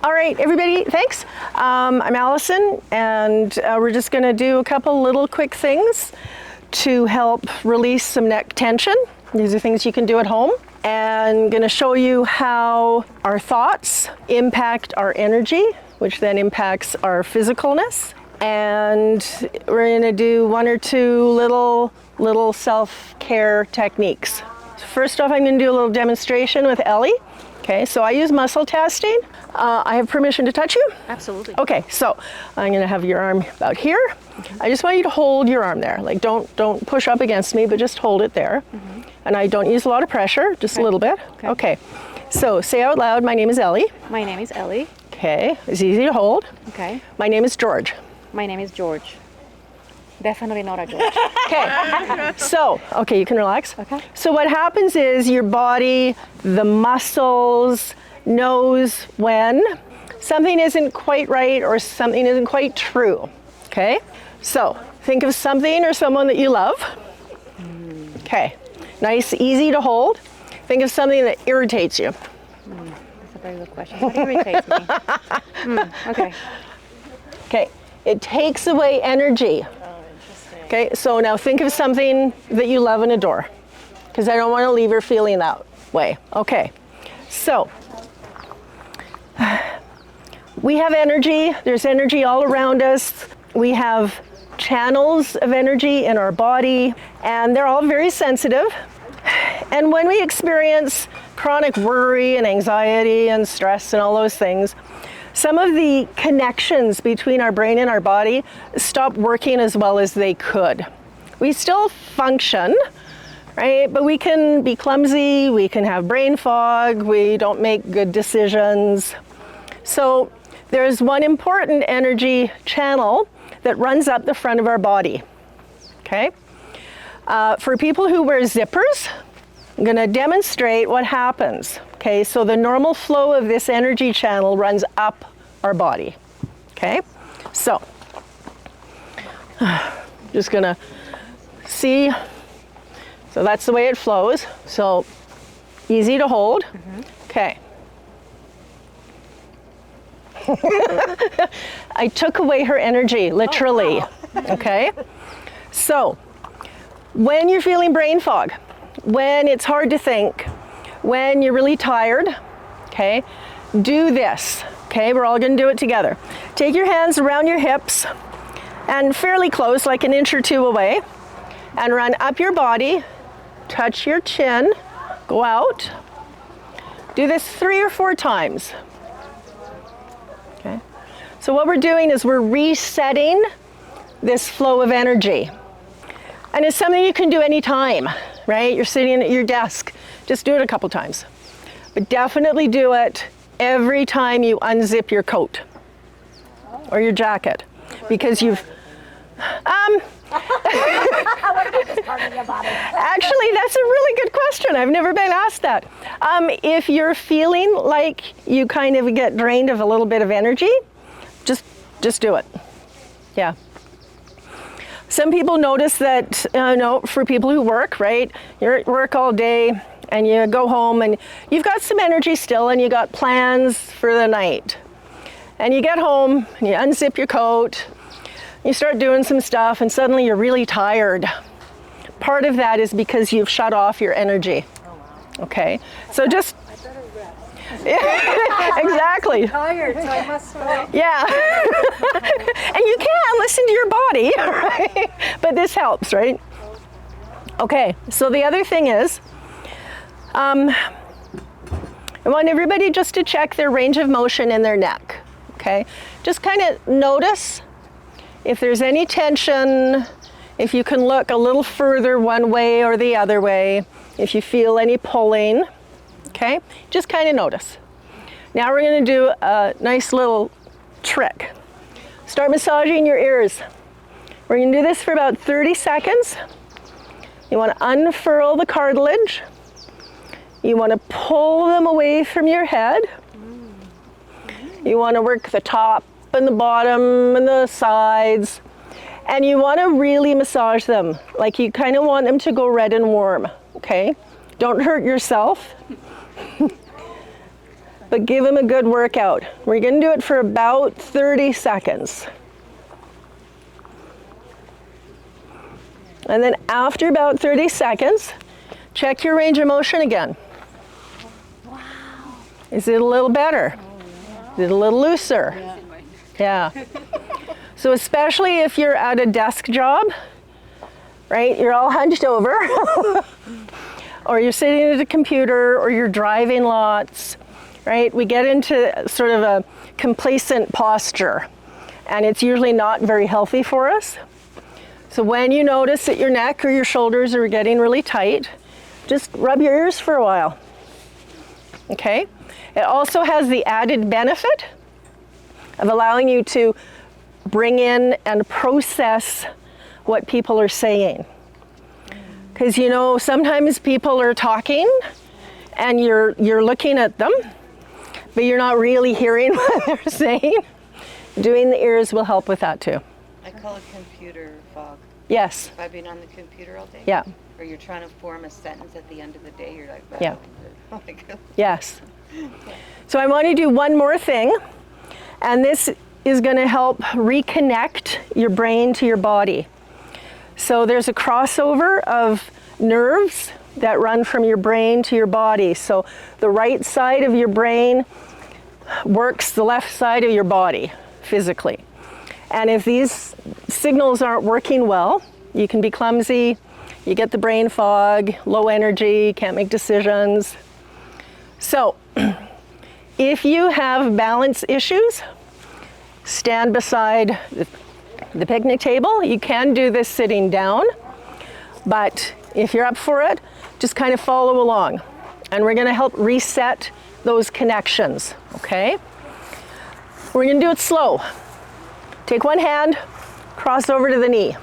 All right, everybody, thanks. I'm Allison, and we're just going to do a couple little quick things to help release some neck tension. These are things you can do at home. And I'm going to show you how our thoughts impact our energy, which then impacts our physicalness. And we're going to do one or two little self-care techniques. So first off, I'm going to do a little demonstration with Ellie. Okay, so I use muscle testing. I have permission to touch you? Absolutely. Okay, so I'm going to have your arm about here. Mm-hmm. I just want you to hold your arm there. Like don't push up against me, but just hold it there. Mm-hmm. And I don't use a lot of pressure, just a little bit. Okay. So say out loud, my name is Ellie. My name is Ellie. Okay, it's easy to hold. Okay. My name is George. My name is George. Definitely not a George. Okay, so, okay, you can relax. Okay. So what happens is your body, the muscles, knows when something isn't quite right or something isn't quite true, okay? So think of something or someone that you love. Okay, nice, easy to hold. Think of something that irritates you. That's a very good question. What irritates me? Okay. Okay, it takes away energy. Okay, so now think of something that you love and adore, because I don't want to leave her feeling that way. Okay, so we have energy. There's energy all around us. We have channels of energy in our body, and they're all very sensitive. And when we experience chronic worry and anxiety and stress and all those things, some of the connections between our brain and our body stop working as well as they could. We still function, right? But we can be clumsy, we can have brain fog, we don't make good decisions. So there's one important energy channel that runs up the front of our body, okay? For people who wear zippers, I'm gonna demonstrate what happens. Okay, so the normal flow of this energy channel runs up our body. Okay, so just gonna see. So that's the way it flows. So easy to hold. Okay. I took away her energy, literally. Oh, wow. Okay, so when you're feeling brain fog, when it's hard to think, when you're really tired, okay, do this. Okay, we're all gonna do it together. Take your hands around your hips and fairly close, like an inch or two away, and run up your body, touch your chin, go out. Do this 3 or 4 times. Okay, so what we're doing is we're resetting this flow of energy. And it's something you can do anytime, right? You're sitting at your desk, just do it a couple times. But definitely do it every time you unzip your coat or your jacket, because you've, actually, that's a really good question. I've never been asked that. If you're feeling like you kind of get drained of a little bit of energy, just do it. Yeah. Some people notice that, for people who work, right? You're at work all day and you go home and you've got some energy still and you got plans for the night. And you get home and you unzip your coat, you start doing some stuff and suddenly you're really tired. Part of that is because you've shut off your energy. Okay, so just... Exactly. I'm tired, so I must rest. Yeah. And you can listen to your body, right? But this helps, right? Okay, so the other thing is, I want everybody just to check their range of motion in their neck, okay? Just kind of notice if there's any tension, if you can look a little further one way or the other way, if you feel any pulling, okay? Just kind of notice. Now we're going to do a nice little trick. Start massaging your ears. We're going to do this for about 30 seconds. You want to unfurl the cartilage. You want to pull them away from your head. You want to work the top and the bottom and the sides. And you want to really massage them. Like you kind of want them to go red and warm, okay? Don't hurt yourself. but give them a good workout. We're going to do it for about 30 seconds. And then after about 30 seconds, check your range of motion again. Wow. Is it a little better? Is it a little looser? Yeah. So especially if you're at a desk job, right? You're all hunched over, or you're sitting at a computer, or you're driving lots, right? We get into sort of a complacent posture, and it's usually not very healthy for us. So when you notice that your neck or your shoulders are getting really tight, just rub your ears for a while. Okay? It also has the added benefit of allowing you to bring in and process what people are saying. Because you know, sometimes people are talking and you're looking at them, but you're not really hearing what they're saying. Doing the ears will help with that too. I call it computer fog. Yes. If I've been on the computer all day. Yeah. Or you're trying to form a sentence at the end of the day, you're like, Yeah. oh my God. Yes. So I want to do one more thing, and this is going to help reconnect your brain to your body. So there's a crossover of nerves that run from your brain to your body. So the right side of your brain works the left side of your body physically. And if these signals aren't working well, you can be clumsy, you get the brain fog, low energy, can't make decisions. So if you have balance issues, stand beside the picnic table. You can do this sitting down, but if you're up for it, just kind of follow along. And we're going to help reset those connections, okay? We're going to do it slow. Take one hand, cross over to the knee.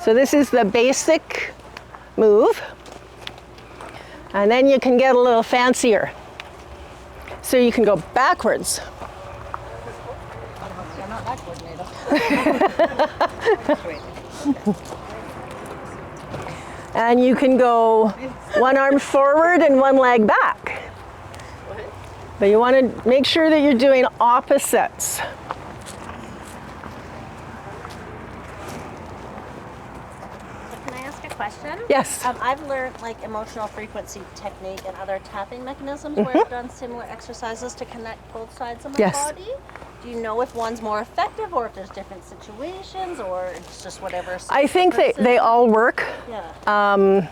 So this is the basic move. And then you can get a little fancier. So you can go backwards. And you can go one arm forward and one leg back. But you want to make sure that you're doing opposites. Can I ask a question? Yes. I've learned like emotional frequency technique and other tapping mechanisms where I've done similar exercises to connect both sides of my Yes. body. Do you know if one's more effective or if there's different situations or it's just whatever? I think they all work. Yeah.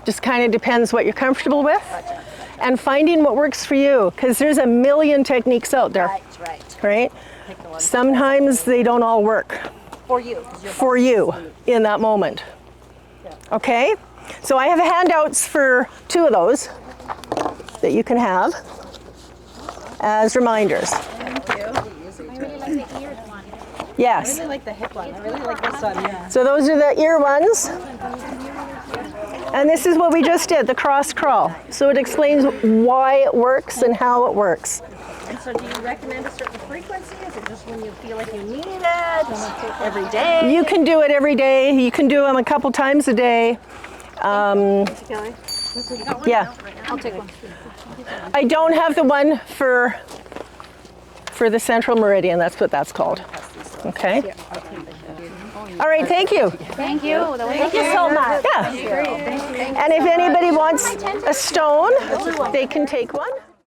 Just kind of depends what you're comfortable with. Gotcha. And finding what works for you, because there's a million techniques out there, Right. right? Pick the one Sometimes they don't all work for you. 'Cause your for body's you asleep. in that moment. Yeah. Okay? So I have handouts for 2 of those that you can have as reminders. Thank you. I really like the eared one. Yes. I really like the hip one. I really like this one. Yeah. So those are the ear ones. And this is what we just did, the cross crawl. So it explains why it works and how it works. And so do you recommend a certain frequency? Is it just when you feel like you need it? Every day? You can do it every day. You can do them a couple times a day. Yeah. I'll take one. I don't have the one for the central meridian. That's what that's called. Okay. All right. Thank you. Thank you. Thank you so much. Yeah. And if anybody wants a stone, they can take one.